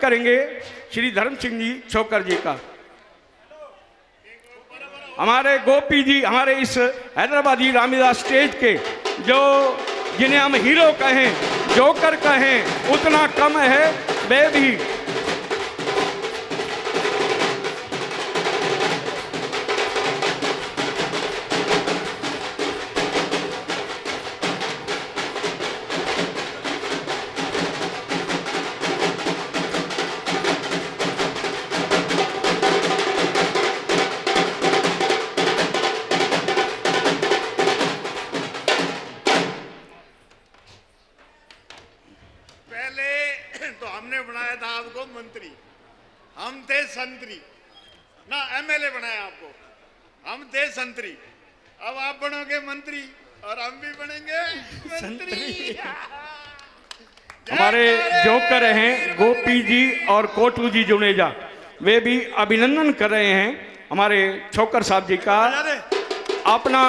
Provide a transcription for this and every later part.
करेंगे श्री धर्म सिंह जी छोकर जी का। हमारे गोपी जी हमारे इस हैदराबादी रामलीला स्टेज के जो जिन्हें हम हीरो कहें, जोकर कहें, उतना कम है। वे भी मंत्री, हम थे संतरी ना, एमएलए बनाया आपको, हम थे संतरी, अब आप बनोगे मंत्री और हम भी बनेंगे मंत्री। हमारे जोकर हैं गोपी जी और कोटू जी जुनेजा, वे भी अभिनंदन कर रहे हैं हमारे छोकर साहब जी का। अपना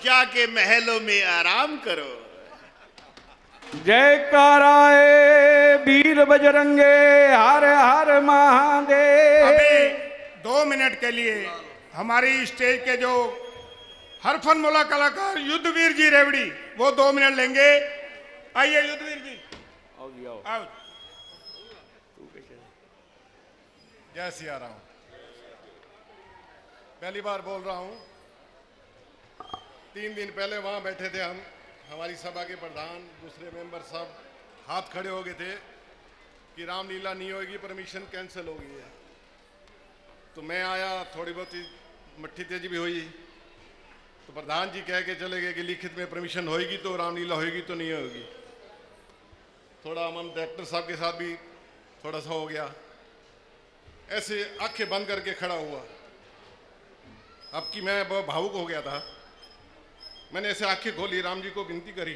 जाके महलों में आराम करो। जयकाराए वीर बजरंगे, हर हर महादेव। अभी 2 मिनट के लिए हमारी स्टेज के जो हरफन मोला कलाकार युद्धवीर जी रेवड़ी, वो 2 मिनट लेंगे। आइए युद्धवीर जी, आओ। जय सिया राम। पहली बार बोल रहा हूं, 3 दिन पहले वहां बैठे थे हम, हमारी सभा के प्रधान दूसरे मेंबर सब हाथ खड़े हो गए थे कि रामलीला नहीं होगी, परमिशन कैंसिल हो गई है। तो मैं आया, थोड़ी बहुत मट्ठी तेजी भी हुई, तो प्रधान जी कह के चले गए कि लिखित में परमिशन होगी तो रामलीला होगी तो नहीं होगी। थोड़ा अमन डायरेक्टर साहब के साथ भी थोड़ा सा हो गया, ऐसे आंखें बंद करके खड़ा हुआ। अब कि मैं बहुत भावुक हो गया था, मैंने ऐसे आंखें खोली, राम जी को विनती करी,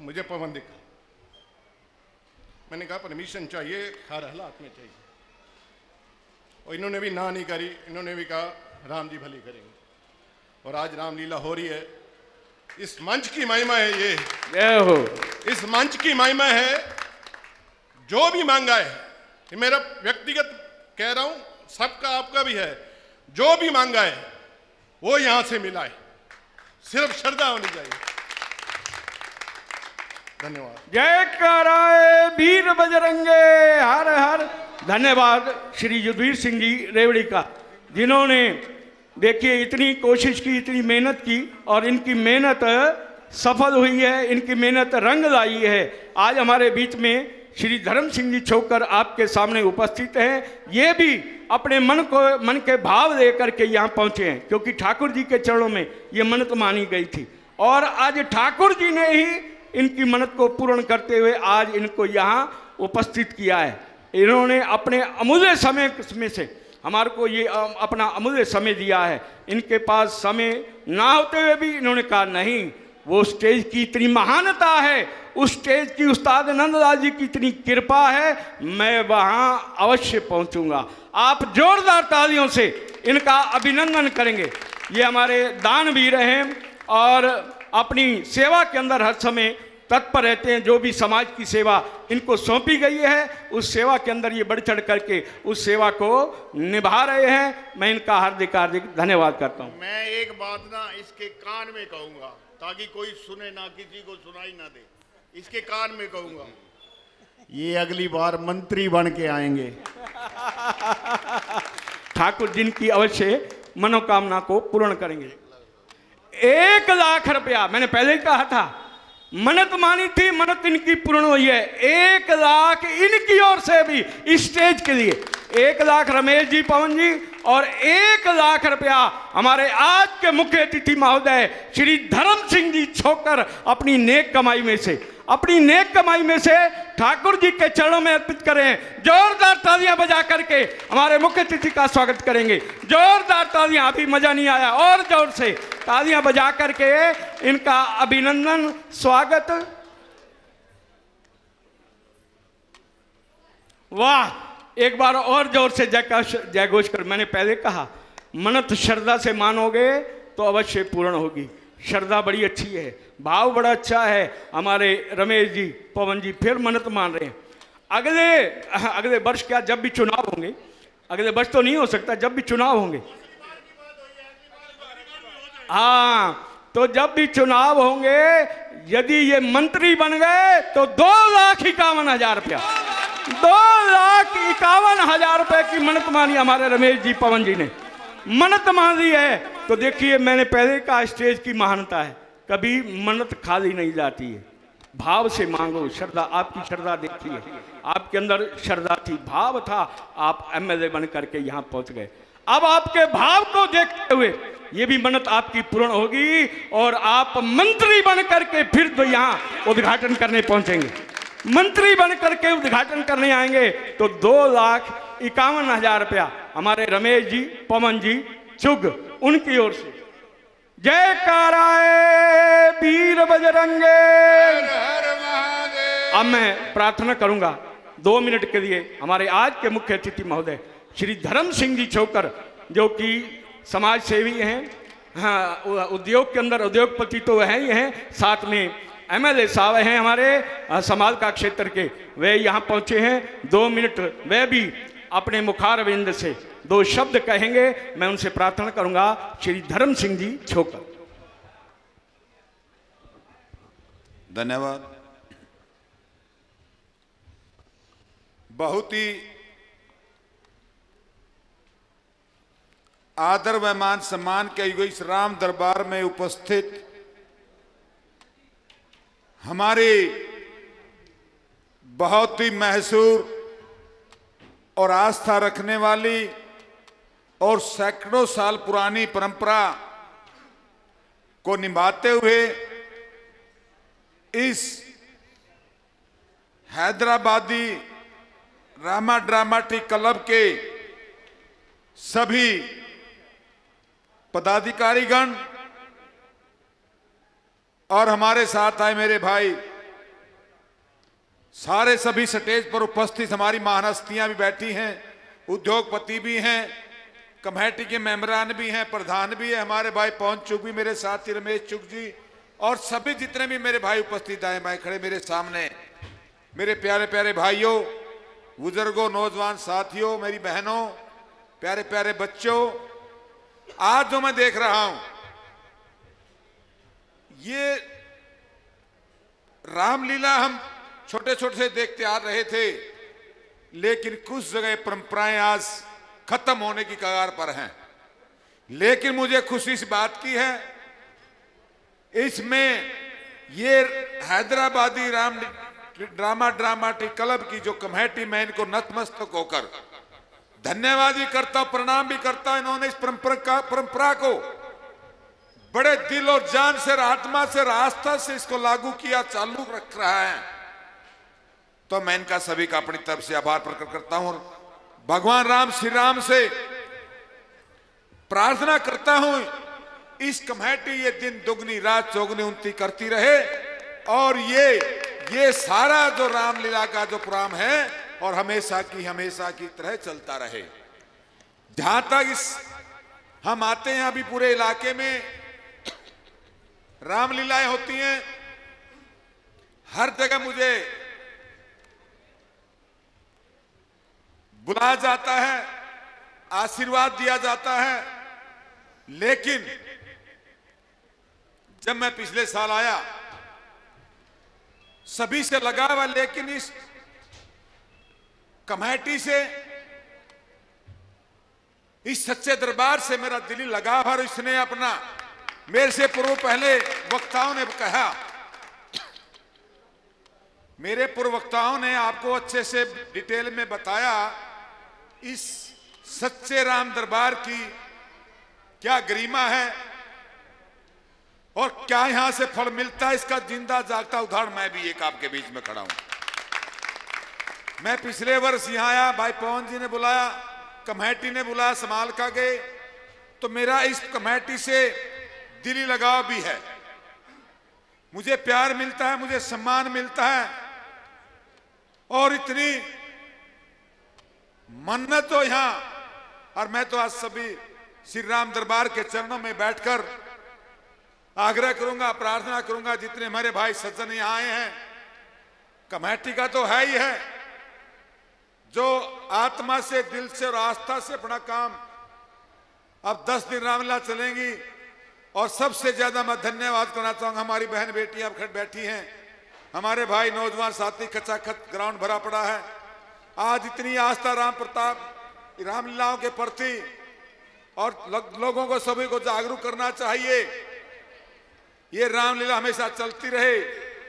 मुझे पवन दिखा। मैंने कहा परमिशन चाहिए, हर हालात में चाहिए। और इन्होंने भी ना नहीं करी, इन्होंने भी कहा राम जी भली करेंगे। और आज रामलीला हो रही है। इस मंच की महिमा है ये, हो इस मंच की महिमा है। जो भी मांगा है, ये मेरा व्यक्तिगत कह रहा हूं, सबका आपका भी है, जो भी मांगा है वो यहां से मिला है, सिर्फ श्रद्धा होनी चाहिए। धन्यवाद। जयकाराए वीर बजरंगे, हर हर। धन्यवाद श्री युद्धवीर सिंह जी रेवड़ी का, जिन्होंने देखिए इतनी कोशिश की, इतनी मेहनत की और इनकी मेहनत सफल हुई है, इनकी मेहनत रंग लाई है। आज हमारे बीच में श्री धर्म सिंह जी छोकर आपके सामने उपस्थित हैं। ये भी अपने मन के भाव लेकर के यहाँ पहुँचे हैं, क्योंकि ठाकुर जी के चरणों में ये मन्नत मानी गई थी और आज ठाकुर जी ने ही इनकी मन्नत को पूर्ण करते हुए आज इनको यहाँ उपस्थित किया है। इन्होंने अपने अमूल्य समय में से हमारे को ये अपना अमूल्य समय दिया है। इनके पास समय ना होते हुए भी इन्होंने कहा नहीं, वो स्टेज की इतनी महानता है, उस स्टेज की उस्ताद नंदलाल जी की इतनी कृपा है, मैं वहां अवश्य पहुंचूंगा। आप जोरदार तालियों से इनका अभिनंदन करेंगे। ये हमारे दानवीर हैं और अपनी सेवा के अंदर हर समय तत्पर रहते हैं। जो भी समाज की सेवा इनको सौंपी गई है, उस सेवा के अंदर ये बढ़ चढ़ करके उस सेवा को निभा रहे हैं। मैं इनका हार्दिक हार्दिक धन्यवाद करता हूँ। मैं एक बात ना इसके कान में कहूँगा, ताकि कोई सुने ना, किसी को सुनाई ना दे, इसके कान में कहूँगा, ये अगली बार मंत्री बन के आएंगे। ठाकुर जिनकी अवश्य मनोकामना को पूर्ण करेंगे। 1 लाख रुपया मैंने पहले ही कहा था, मन्नत मानी थी, मन्नत इनकी पूर्ण हुई है। 1 लाख इनकी ओर से भी इस स्टेज के लिए 1 लाख रमेश जी, पवन जी, और 1 लाख रुपया हमारे आज के मुख्य अतिथि महोदय श्री धर्म सिंह जी छोकर अपनी नेक कमाई में से अपनी नेक कमाई में से ठाकुर जी के चरणों में अर्पित करें। जोरदार तालियां बजा करके हमारे मुख्य अतिथि का स्वागत करेंगे। जोरदार तालियां, अभी मजा नहीं आया, और जोर से तालियां बजा करके इनका अभिनंदन, स्वागत। वाह, एक बार और जोर से जय घोष कर। मैंने पहले कहा, मन्नत श्रद्धा से मानोगे तो अवश्य पूर्ण होगी। श्रद्धा बड़ी अच्छी है, भाव बड़ा अच्छा है। हमारे रमेश जी, पवन जी फिर मन्नत मान रहे हैं। अगले वर्ष क्या, जब भी चुनाव होंगे, अगले वर्ष तो नहीं हो सकता, जब भी चुनाव होंगे, हाँ, तो जब भी चुनाव होंगे, यदि ये मंत्री बन गए तो 2,51,000 रुपया, 2,51,000 रुपए की मन्नत मानी हमारे रमेश जी, पवन जी ने मन्नत मान ली है। तो देखिए, मैंने पहले कहा स्टेज की महानता है, कभी मन्नत खाली नहीं जाती है। भाव से मांगो, श्रद्धा, आपकी श्रद्धा देखिए, आपके अंदर श्रद्धा थी, भाव था, आप एमएलए बन करके यहाँ पहुंच गए। अब आपके भाव को देखते हुए ये भी मन्नत आपकी पूर्ण होगी और आप मंत्री बन करके फिर तो यहाँ उद्घाटन करने पहुंचेंगे। मंत्री बन करके उद्घाटन करने आएंगे तो 2,51,000 रुपया हमारे रमेश जी, पवन जी, चुग, उनकी ओर से जयकारा वीर बजरंगे। अब मैं प्रार्थना करूंगा 2 मिनट के लिए हमारे आज के मुख्य अतिथि महोदय श्री धर्म सिंह जी छोकर, जो कि समाज सेवी हैं, हाँ, उद्योग के अंदर उद्योगपति तो है ही हैं, साथ में एमएलए साहब हैं हमारे समाज का क्षेत्र के, वे यहाँ पहुँचे हैं। 2 मिनट वे भी अपने मुखारविंद से 2 शब्द कहेंगे। मैं उनसे प्रार्थना करूंगा, श्री धर्म सिंह जी छोकर। धन्यवाद। बहुत ही आदर व मान सम्मान के युग इस राम दरबार में उपस्थित हमारी बहुत ही मशहूर और आस्था रखने वाली और सैकड़ों साल पुरानी परंपरा को निभाते हुए इस हैदराबादी रामा ड्रामाटिक क्लब के सभी पदाधिकारीगण और हमारे साथ आए मेरे भाई, सारे सभी स्टेज पर उपस्थित हमारी महाहस्तियां भी बैठी हैं, उद्योगपति भी हैं, कमेटी के मेंबरान भी हैं, प्रधान भी है, हमारे भाई पवन चुग भी, मेरे साथी रमेश चुग जी, और सभी जितने भी मेरे भाई उपस्थित आए भाई खड़े मेरे सामने, मेरे प्यारे प्यारे भाइयों, बुजुर्गों, नौजवान साथियों, मेरी बहनों, प्यारे प्यारे बच्चों, आज जो मैं देख रहा हूं ये रामलीला हम छोटे छोटे से देखते आ रहे थे, लेकिन कुछ जगह परंपराएं आज खत्म होने की कगार पर हैं। लेकिन मुझे खुशी इस बात की है, इसमें ये हैदराबादी ड्रामाटिक क्लब की जो कमेटी, मैं इनको नतमस्तक होकर धन्यवाद भी करता हूं, प्रणाम भी करता हूं। इन्होंने इस परंपरा को बड़े दिल और जान से, आत्मा से, आस्था से इसको लागू किया, चालू रख रहा है, तो मैं इनका सभी का अपनी तरफ से आभार प्रकट करता हूं। भगवान राम, श्री राम से प्रार्थना करता हूं इस कमेटी ये दिन दुगनी रात चौगनी उन्नति करती रहे और ये सारा जो रामलीला का जो प्रोग्राम है और हमेशा की तरह चलता रहे। जहां तक हम आते हैं, अभी पूरे इलाके में रामलीलाएं होती हैं, हर जगह मुझे बुलाया जाता है, आशीर्वाद दिया जाता है, लेकिन जब मैं पिछले साल आया सभी से लगा हुआ, लेकिन इस कमेटी से, इस सच्चे दरबार से मेरा दिली लगाव है। और इसने अपना, मेरे से पूर्व पहले वक्ताओं ने कहा, मेरे पूर्व वक्ताओं ने आपको अच्छे से डिटेल में बताया इस सच्चे राम दरबार की क्या गरिमा है और क्या यहां से फल मिलता है, इसका जिंदा जागता उदाहरण मैं भी एक आपके बीच में खड़ा हूं। मैं पिछले वर्ष यहां आया, भाई पवन जी ने बुलाया, कमेटी ने बुलाया, समालका गए, तो मेरा इस कमेटी से दिली लगाव भी है। मुझे प्यार मिलता है, मुझे सम्मान मिलता है, और इतनी मन्नत तो यहां, और मैं तो आज सभी श्री राम दरबार के चरणों में बैठकर आग्रह करूंगा, प्रार्थना करूंगा, जितने हमारे भाई सज्जन यहां आए हैं, कमेटी का तो है ही है, जो आत्मा से, दिल से और आस्था से अपना काम, अब 10 दिन रामलीला चलेंगी। और सबसे ज्यादा मैं धन्यवाद करना चाहूंगा, हमारी बहन बेटियां अब बैठी हैं, हमारे भाई नौजवान साथी, खचाखच ग्राउंड भरा पड़ा है। आज इतनी आस्था राम प्रताप रामलीलाओं के प्रति, और लोगों को सभी को जागरूक करना चाहिए। ये रामलीला हमेशा चलती रहे,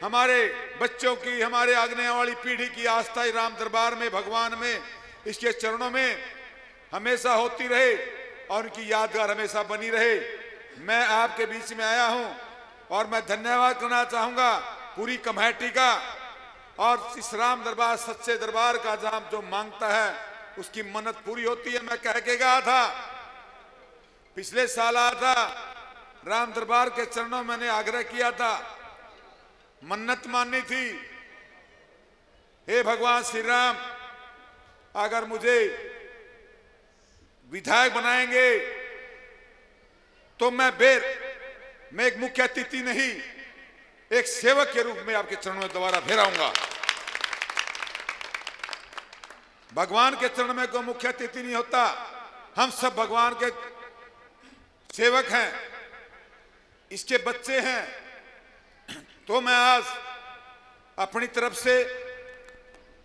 हमारे बच्चों की, हमारे आगने वाली पीढ़ी की आस्था राम दरबार में, भगवान में, इसके चरणों में हमेशा होती रहे, और उनकी यादगार हमेशा बनी रहे। मैं आपके बीच में आया हूं, और मैं धन्यवाद करना चाहूंगा पूरी कमेटी का, और इस राम दरबार, सच्चे दरबार का जहां जो मांगता है उसकी मन्नत पूरी होती है। मैं कह के गया था, पिछले साल आया था राम दरबार के चरणों, मैंने आग्रह किया था, मन्नत माननी थी, हे भगवान श्री राम, अगर मुझे विधायक बनाएंगे तो मैं एक मुख्य अतिथि नहीं, एक सेवक के रूप में आपके चरणों में दोबारा फिर आऊंगा। भगवान के चरण में कोई मुख्य अतिथि नहीं होता, हम सब भगवान के सेवक हैं, इसके बच्चे हैं। तो मैं आज अपनी तरफ से,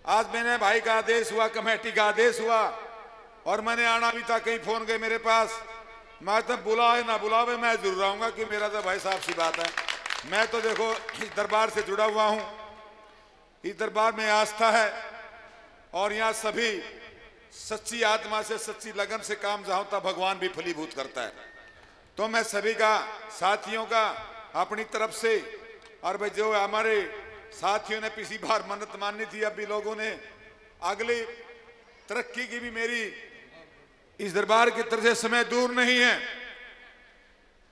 आज मैंने भाई का आदेश हुआ, कमेटी का आदेश हुआ, और मैंने आना भी था, कहीं फोन गए मेरे पास, मैं तो बुलाए ना बुलावे मैं जरूर आऊंगा, कि मेरा तो भाई साहब सी बात है। मैं तो देखो इस दरबार से जुड़ा हुआ हूं, इस दरबार में आस्था है, और यहाँ सभी सच्ची आत्मा से, सच्ची लगन से काम जहां होता, भगवान भी फलीभूत करता है। तो मैं सभी का, साथियों का अपनी तरफ से, और भाई जो हमारे साथियों ने पिछली बार मन्नत माननी थी, अभी लोगों ने अगली तरक्की की भी, मेरी इस दरबार की तरफ से समय दूर नहीं है।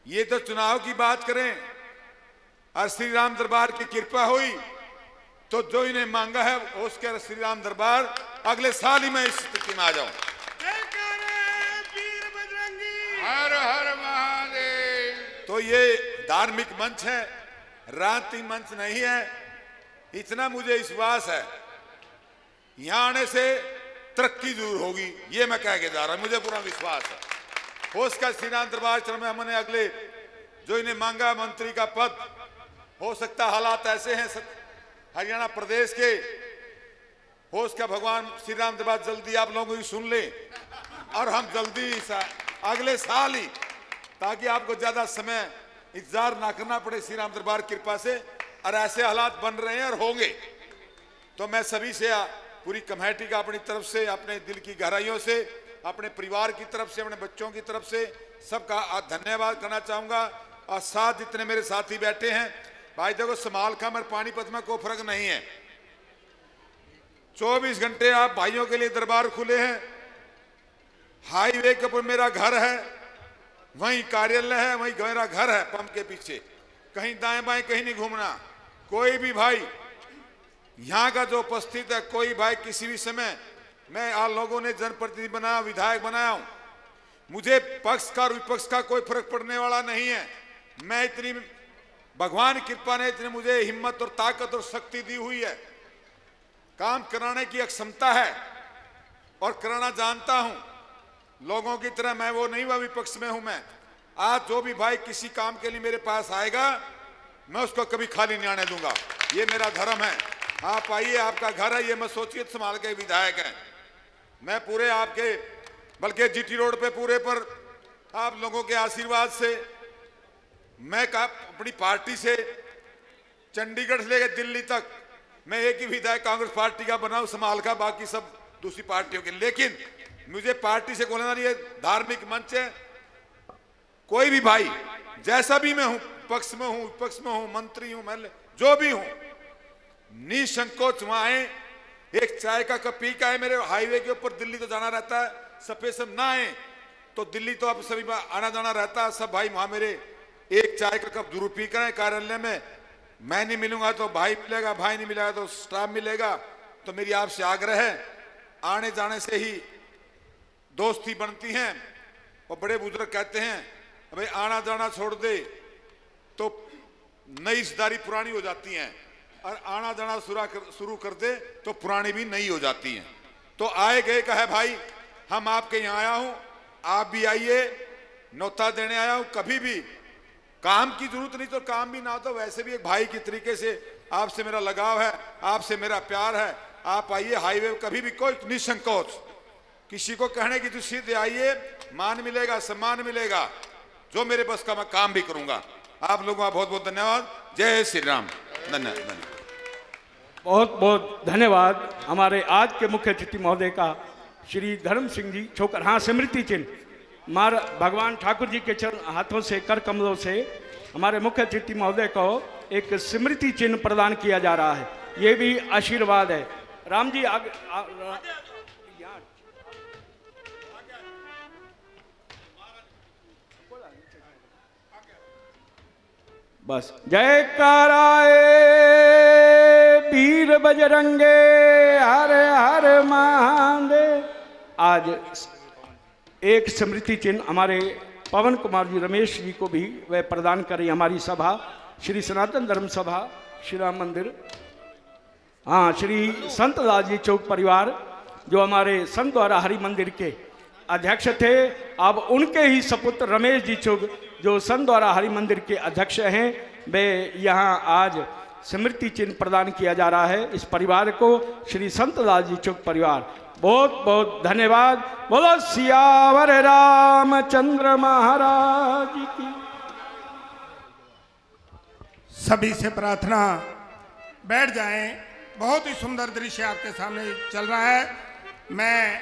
ये तो चुनाव की बात करें, और श्री राम दरबार की कृपा हुई तो जो इन्हें मांगा है उसके श्री राम दरबार अगले साल ही मैं इस स्थिति में आ जाऊं। हर हर महादेव। तो ये धार्मिक मंच है, राजनीतिक मंच नहीं है, इतना मुझे विश्वास है। यहां आने से तरक्की जरूर होगी, ये मैं कह के जा रहा हूं, मुझे पूरा विश्वास है। हो उसका श्री राम दरबार चरण में हमने अगले जो इन्हें मांगा मंत्री का पद, हो सकता हालात ऐसे हैं हरियाणा प्रदेश के, हो उसका भगवान श्री राम दरबार जल्दी आप लोगों की सुन ले, और हम जल्दी अगले साल ही, ताकि आपको ज्यादा समय इंतजार ना करना पड़े, श्री राम दरबार कृपा से, और ऐसे हालात बन रहे हैं और होंगे। तो मैं सभी से, पूरी कमेटी का अपनी तरफ से, अपने दिल की गहराइयों से, अपने परिवार की तरफ से, अपने बच्चों की तरफ से सबका धन्यवाद करना चाहूंगा। और साथ जितने मेरे साथी बैठे हैं, भाई देखो समालखा में पानीपत में कोई फर्क नहीं है, 24 घंटे आप भाइयों के लिए दरबार खुले हैं। हाईवे के ऊपर मेरा घर है, वहीं कार्यालय है, वहीं मेरा घर है, पंप के पीछे, कहीं दाएं बाएं कहीं नहीं घूमना। कोई भी भाई यहाँ का जो उपस्थित है, कोई भाई किसी भी समय, मैं आप लोगों ने जनप्रतिनिधि बनाया, विधायक बनाया हूं, मुझे पक्ष का और विपक्ष का कोई फर्क पड़ने वाला नहीं है। मैं इतनी, भगवान की कृपा ने इतनी मुझे हिम्मत और ताकत और शक्ति दी हुई है, काम कराने की एक क्षमता है, और कराना जानता हूं। लोगों की तरह मैं वो नहीं हुआ विपक्ष में हूं। मैं आज जो भी भाई किसी काम के लिए मेरे पास आएगा, मैं उसको कभी खाली नहीं आने दूंगा, ये मेरा धर्म है। आप आइए, आपका घर है, ये मैं सोचिए संभाल के विधायक हैं, मैं पूरे आपके, बल्कि जीटी रोड पे पूरे पर आप लोगों के आशीर्वाद से, मैं अपनी पार्टी से चंडीगढ़ से लेकर दिल्ली तक मैं एक ही विधायक कांग्रेस पार्टी का बनाऊं, समालखा बाकी सब दूसरी पार्टियों के, लेकिन मुझे पार्टी से बोलना नहीं है, धार्मिक मंच है। कोई भी भाई जैसा भी मैं हूं, पक्ष में हूं, विपक्ष में हूं, मंत्री हूं, मैं जो भी हूं, निसंकोच वहां आए, एक चाय का कप पी का है। मेरे हाईवे के ऊपर दिल्ली तो जाना रहता है, स्पेशल ना आए तो दिल्ली तो अब सभी आना जाना रहता है, सब भाई वहां मेरे एक चाय का कप जरूर पी कर कार्यालय में। मैं नहीं मिलूंगा तो भाई मिलेगा, भाई नहीं मिलेगा तो स्टाफ मिलेगा। तो मेरी आपसे आग्रह है, आने जाने से ही दोस्ती बनती है। और बड़े बुजुर्ग कहते हैं भाई आना जाना छोड़ दे तो नई रिश्तेदारी पुरानी हो जाती है, और आना जाना शुरू कर दे तो पुरानी भी नई हो जाती है। तो आए गए का है भाई, हम आपके यहाँ आया हूं, आप भी आइए, न्योता देने आया हूं। कभी भी काम की जरूरत नहीं तो काम भी ना हो तो वैसे भी एक भाई की तरीके से आपसे मेरा लगाव है, आपसे मेरा प्यार है। आप आइए हाईवे, कभी भी कोई निसंकोच किसी को कहने की सीधे आइए, मान मिलेगा, सम्मान मिलेगा, जो मेरे बस का मैं काम भी करूंगा। आप लोगों का बहुत बहुत धन्यवाद। जय श्री राम। धन्यवाद। बहुत बहुत धन्यवाद हमारे आज के मुख्य अतिथि महोदय का, श्री धर्म सिंह जी छोकर। हाँ, स्मृति चिन्ह मार भगवान ठाकुर जी के चरण हाथों से, कर कमलों से हमारे मुख्य अतिथि महोदय को एक स्मृति चिन्ह प्रदान किया जा रहा है। ये भी आशीर्वाद है। राम जी आगे बस। जयकाराए वीर बजरंगे, हर हर महादेव। आज एक स्मृति चिन्ह हमारे पवन कुमार जी रमेश जी को भी वह प्रदान करें। हमारी सभा श्री सनातन धर्म सभा श्री राम मंदिर, हाँ, श्री संत दास जी चौक परिवार, जो हमारे संत द्वारा हरि मंदिर के अध्यक्ष थे, अब उनके ही सपुत्र रमेश जी चौक जो संत द्वारा हरि मंदिर के अध्यक्ष हैं, वे यहाँ आज स्मृति चिन्ह प्रदान किया जा रहा है इस परिवार को, श्री संत दास जी चौक परिवार। बहुत बहुत धन्यवाद। बोलो सियावर रामचंद्र महाराज की। सभी से प्रार्थना, बैठ जाएं। बहुत ही सुंदर दृश्य आपके सामने चल रहा है। मैं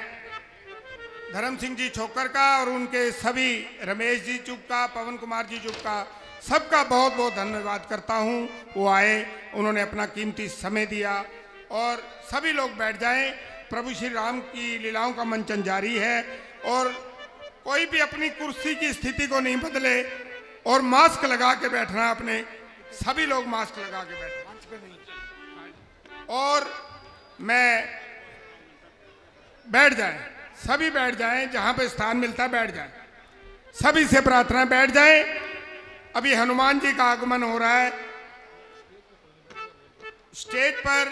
धर्म सिंह जी छोकर का और उनके सभी रमेश जी चुप का, पवन कुमार जी चुप का, सबका बहुत बहुत धन्यवाद करता हूं। वो आए, उन्होंने अपना कीमती समय दिया। और सभी लोग बैठ जाएं। प्रभु श्री राम की लीलाओं का मंचन जारी है, और कोई भी अपनी कुर्सी की स्थिति को नहीं बदले, और मास्क लगा के बैठना, अपने सभी लोग मास्क लगा के बैठे। और मैं बैठ जाएं, सभी बैठ जाएं, जहां पे स्थान मिलता है बैठ जाएं। सभी से प्रार्थना, बैठ जाएं। अभी हनुमान जी का आगमन हो रहा है। स्टेज पर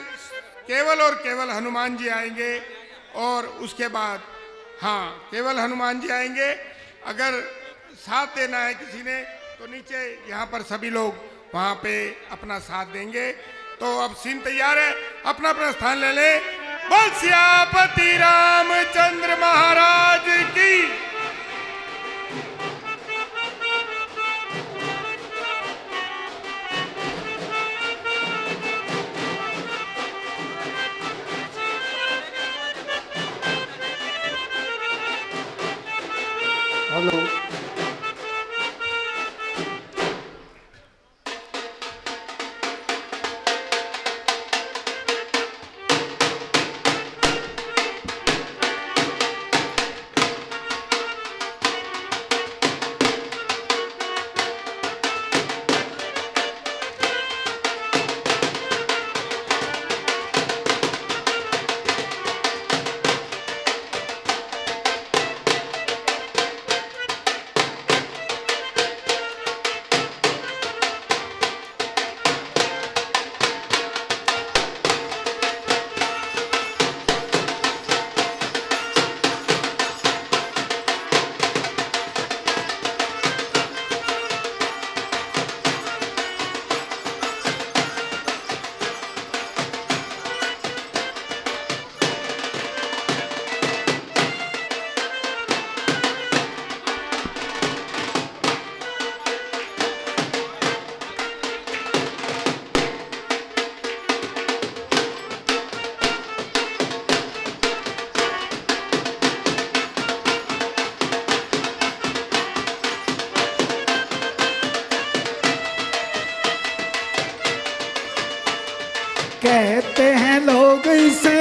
केवल और केवल हनुमान जी आएंगे, और उसके बाद, हाँ, केवल हनुमान जी आएंगे। अगर साथ देना है किसी ने तो नीचे यहाँ पर सभी लोग वहाँ पे अपना साथ देंगे। तो अब सीन तैयार है, अपना अपना स्थान ले ले। बोल सियापति रामचंद्र महाराज की। हेलो, कहते हैं लोग इसे,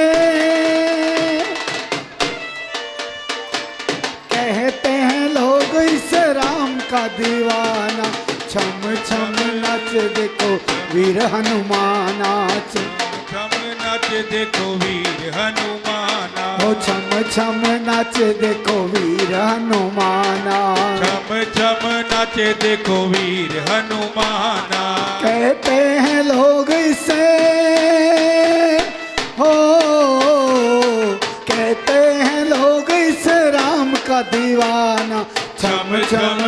कहते हैं लोग इसे राम का दीवाना। छम छम नच देखो वीर हनुमाना, छम नच देखो वीर हनुमाना, ओ छम छम नच देखो वीर हनुमाना, छम छम नच देखो वीर हनुमाना। कहते हैं लोग इसे, हो कहते हैं लोग इसे राम का दीवाना। छम छम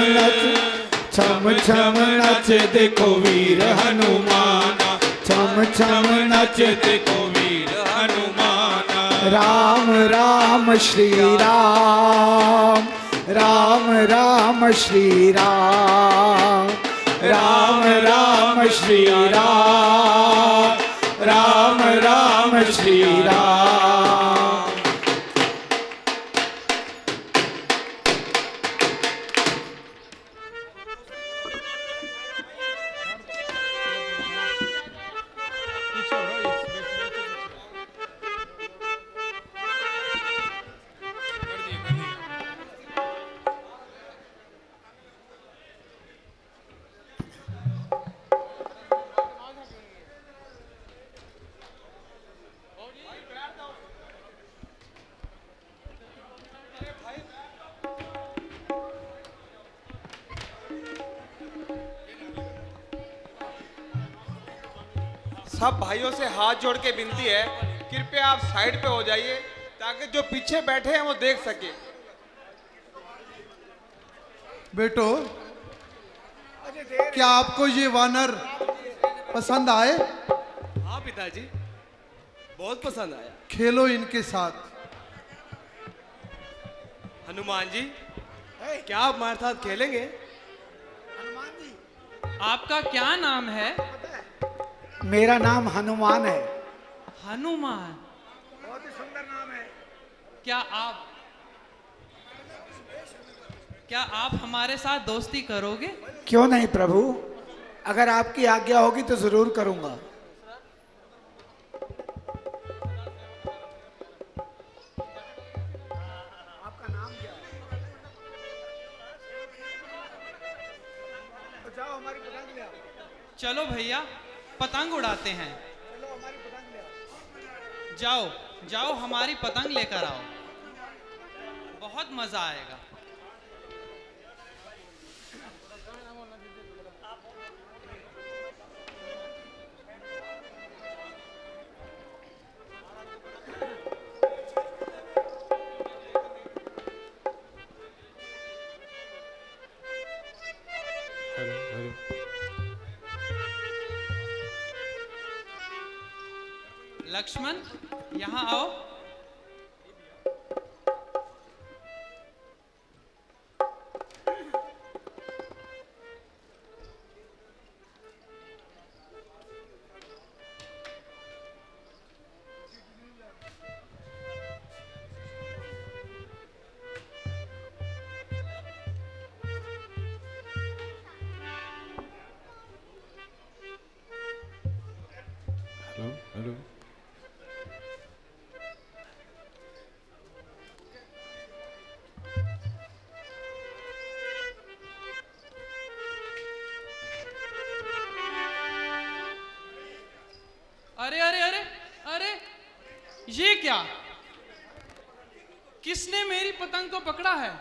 नच देखो वीर हनुमाना, छम छम नच देखो वीर हनुमाना। राम राम श्री राम, राम राम श्री राम, राम राम श्री राम, राम राम श्री राम। सब भाइयों से हाथ जोड़ के विनती है, कृपया आप साइड पे हो जाइए ताकि जो पीछे बैठे हैं वो देख सके। बेटो, क्या आपको ये वानर पसंद आए? हाँ पिताजी, बहुत पसंद आया। खेलो इनके साथ। हनुमान जी, क्या आप हमारे साथ खेलेंगे? आपका क्या नाम है? मेरा नाम हनुमान है। हनुमान, बहुत ही सुंदर नाम है। क्या आप हमारे साथ दोस्ती करोगे? क्यों नहीं प्रभु, अगर आपकी आज्ञा होगी तो जरूर करूंगा। आपका नाम क्या है? तो जाओ हमारी पतंग ले आओ। चलो भैया, पतंग उड़ाते हैं। चलो हमारी पतंग ले आओ। जाओ जाओ, हमारी पतंग लेकर आओ, बहुत मजा आएगा। लक्ष्मण, यहाँ आओ। हेलो। अरे अरे अरे अरे, ये क्या? किसने मेरी पतंग को पकड़ा है?